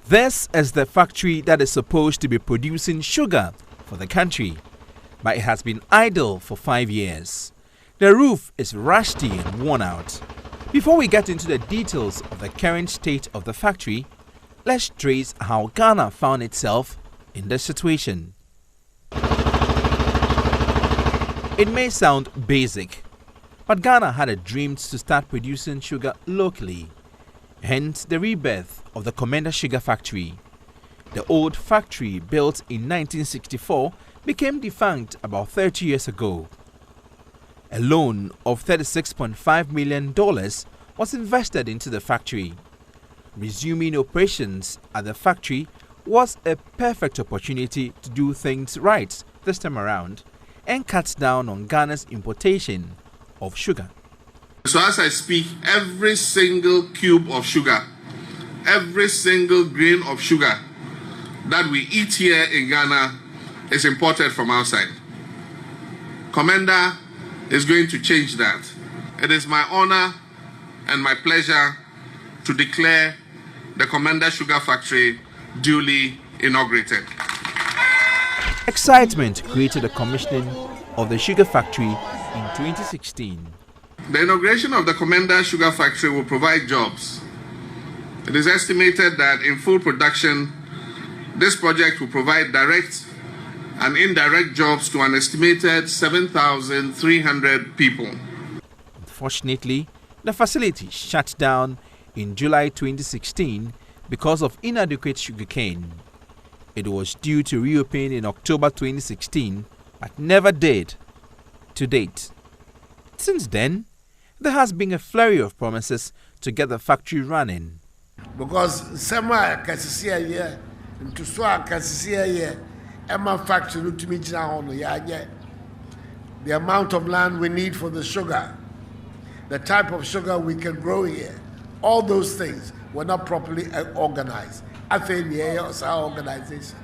This is the factory that is supposed to be producing sugar for the country, but it has been idle for 5 years. The roof is rusty and worn out. Before we get into the details of the current state of the factory, let's trace how Ghana found itself in this situation. It may sound basic, but Ghana had a dream to start producing sugar locally. Hence the rebirth of the Komenda Sugar Factory. The old factory, built in 1964, became defunct about 30 years ago. A loan of $36.5 million was invested into the factory. Resuming operations at the factory was a perfect opportunity to do things right this time around and cut down on Ghana's importation of sugar. So as I speak, every single cube of sugar, every single grain of sugar that we eat here in Ghana is imported from outside. Komenda is going to change that. It is my honor and my pleasure to declare the Komenda Sugar Factory duly inaugurated. Excitement created the commissioning of the sugar factory in 2016. The inauguration of the Komenda Sugar Factory will provide jobs. It is estimated that in full production, this project will provide direct and indirect jobs to an estimated 7,300 people. Unfortunately, the facility shut down in July 2016 because of inadequate sugarcane. It was due to reopen in October 2016, but never did to date. Since then, there has been a flurry of promises to get the factory running. Because sema kasisia ye ntuswa kasisia ye ema factory to me the amount of land we need for the sugar, the type of sugar we can grow here, all those things were not properly organized. I think our organization,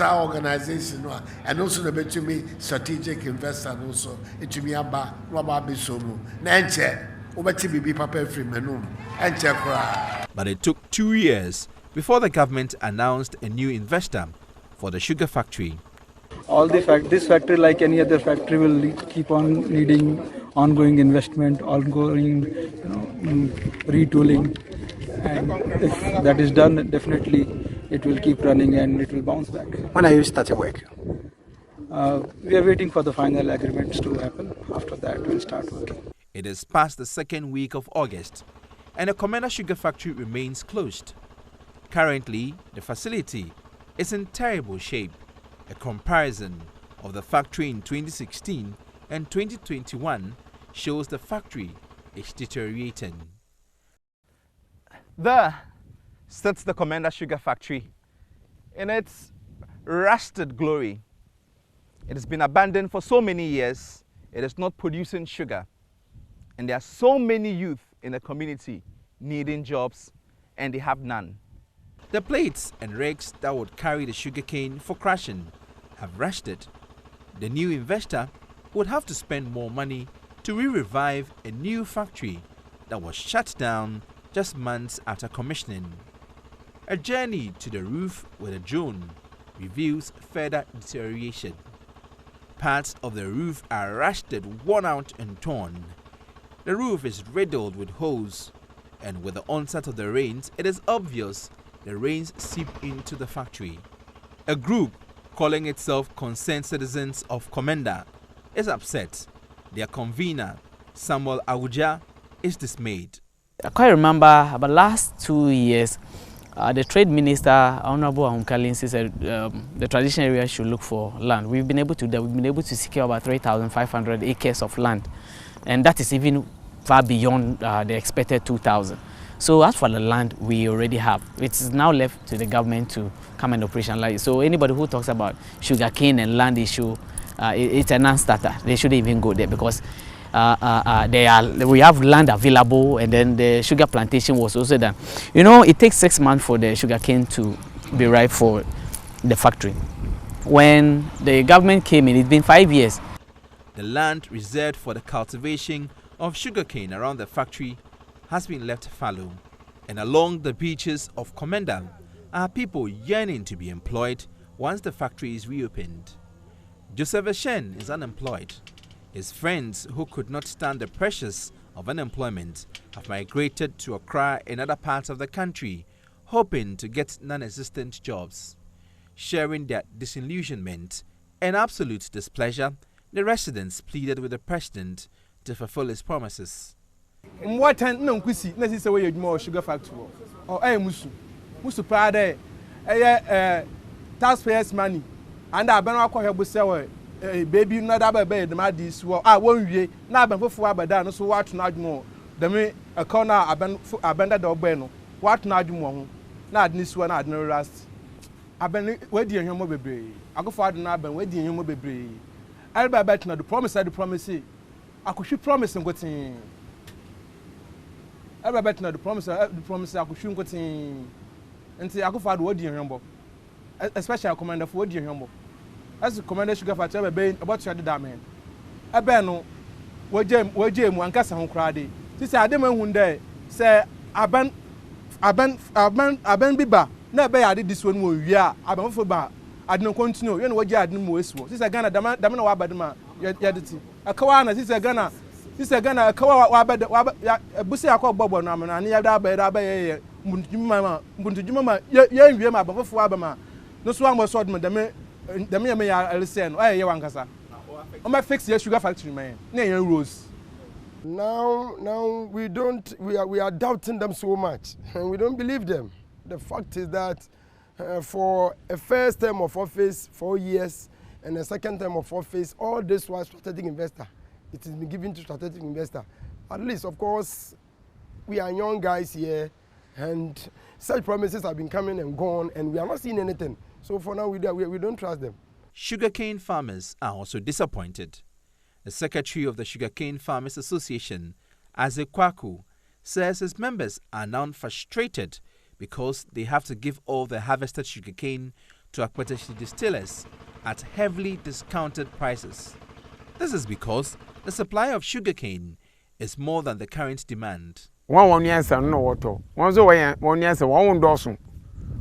our organization, and also the between strategic investor, and also it to me about Bisomu, Nanche, Ubati Papa free menum, and Chakra. But it took 2 years before the government announced a new investor for the sugar factory. This factory, like any other factory, will keep on needing ongoing investment, ongoing retooling. And if that is done, definitely it will keep running and it will bounce back. When are you starting work? We are waiting for the final agreements to happen. After that, we'll start working. It is past the second week of August, and the Komenda Sugar Factory remains closed. Currently, the facility is in terrible shape. A comparison of the factory in 2016 and 2021 shows the factory is deteriorating. There sits the Komenda Sugar Factory in its rusted glory. It has been abandoned for so many years. It is not producing sugar. And there are so many youth in the community needing jobs, and they have none. The plates and rakes that would carry the sugarcane for crushing have rusted. The new investor would have to spend more money to revive a new factory that was shut down just months after commissioning. A journey to the roof with a drone reveals further deterioration. Parts of the roof are rusted, worn out and torn. The roof is riddled with holes, and with the onset of the rains, it is obvious the rains seep into the factory. A group calling itself Concerned Citizens of Komenda is upset. Their convener, Samuel Awuja, is dismayed. I quite remember about last 2 years, the Trade Minister, Honorable Ahunkalinsi, said the traditional area should look for land. We've been able to do that. We've been able to secure about 3,500 acres of land, and that is even far beyond the expected 2,000. So as for the land we already have, it's now left to the government to come and operationalize. So anybody who talks about sugarcane and land issue, it's a non-starter. They shouldn't even go there, because we have land available, and then the sugar plantation was also done. It takes 6 months for the sugarcane to be ripe for the factory. When the government came in, it's been 5 years. The land reserved for the cultivation of sugarcane around the factory has been left fallow, and along the beaches of Komenda, are people yearning to be employed once the factory is reopened. Joseph Eshen is unemployed. His friends who could not stand the pressures of unemployment have migrated to Accra and other parts of the country, hoping to get non-existent jobs. Sharing their disillusionment and absolute displeasure, the residents pleaded with the president to fulfill his promises. What no kwisi na sise we yedwuma sugar factory o musu prade taxpayers money and aban akwohwe se we baby no da ba be dem adis wo won wie na aban fofo abada no so watu na adwumo dem akona aban da ogbe no watu na adwumo ho na adnis wo na adno rust aban wadi ehwemo bebre agofo adu na aban wadi ehwemo bebre alba bet na the promise akohwe promise ngotin everybody know the promise I could shoot cutting until I could find what you remember, especially a commander for what you remember. As the Komenda Sugar Factory been about to the man. I beno, what Jim, one cassa on crowdy. This I didn't one day, say, I ben biba, never I did this one, yeah, I been for bar. I don't continue, you know what you had no more. This I gonna damn no abadma, yadity. A kawana, this I gonna. This is Ghana. Busi akwa bobo na na ni yada ba ye muntujuma ye nwie ma bafofo abama no so am so dem me ya listen o ye wankasa o ma fix your sugar factory man na ye rose. Now we are doubting them so much and we don't believe them. The fact is that for a first term of office 4 years and a second term of office, all this was strategic investor. It has been given to strategic investor. At least, of course, we are young guys here, and such promises have been coming and gone, and we are not seeing anything. So for now, we don't trust them. Sugarcane farmers are also disappointed. The secretary of the Sugarcane Farmers Association, Aze Kwaku, says his members are now frustrated because they have to give all the harvested sugarcane to Akpete distillers at heavily discounted prices. This is because the supply of sugarcane is more than the current demand. One answer no water. One answer one dozen.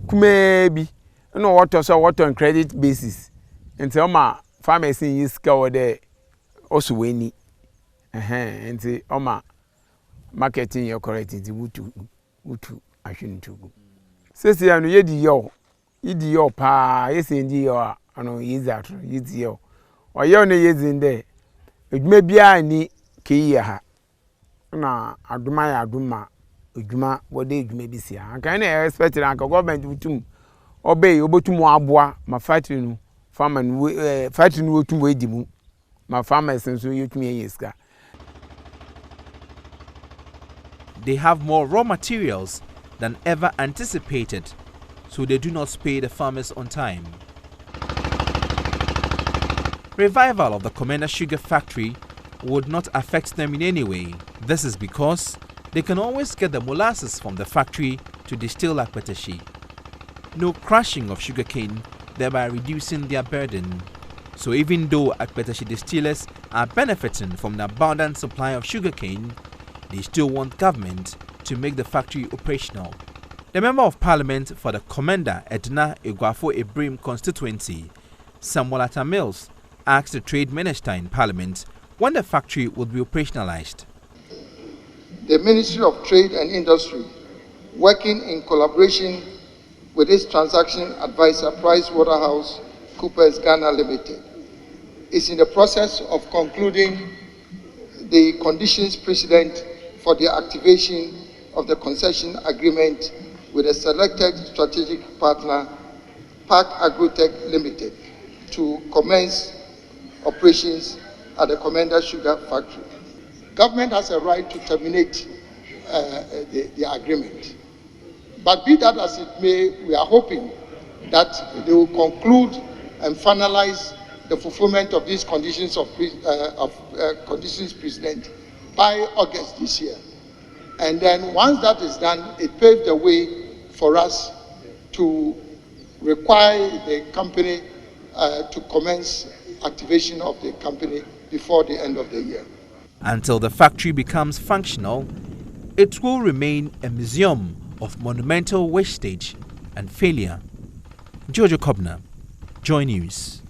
Kumebi no water so water on credit basis. Until my farmers in this cover there also winning. Until my marketing your correct into wutu I shouldn't to. Says you yedi yo pa yes indi yo ano yidi yo. Or you no years in there. It may be any key na aduma ujuma what day you may be see. I can expect the government to obey obotumu abua ma factory farmer factory no to we dimu ma farmers so you to me yeska. They have more raw materials than ever anticipated, so they do not pay the farmers on time. Revival of the Komenda Sugar Factory would not affect them in any way. This is because they can always get the molasses from the factory to distill Akpete. No crushing of sugarcane, thereby reducing their burden. So even though Akpete distillers are benefiting from the abundant supply of sugarcane, they still want government to make the factory operational. The Member of Parliament for the Komenda Edna Iguafo Ebrim constituency, Samuel Mills, asked the Trade Minister in Parliament when the factory would be operationalized. The Ministry of Trade and Industry, working in collaboration with its transaction advisor PricewaterhouseCoopers Ghana Limited, is in the process of concluding the conditions precedent for the activation of the concession agreement with a selected strategic partner, Park Agrotech Limited, to commence operations at the Komenda Sugar Factory. Government has a right to terminate the agreement. But be that as it may, we are hoping that they will conclude and finalize the fulfillment of these conditions conditions precedent by August this year. And then once that is done, it paves the way for us to require the company to commence activation of the company before the end of the year. Until the factory becomes functional, it will remain a museum of monumental wastage and failure. Jojo Kobner, Joy News.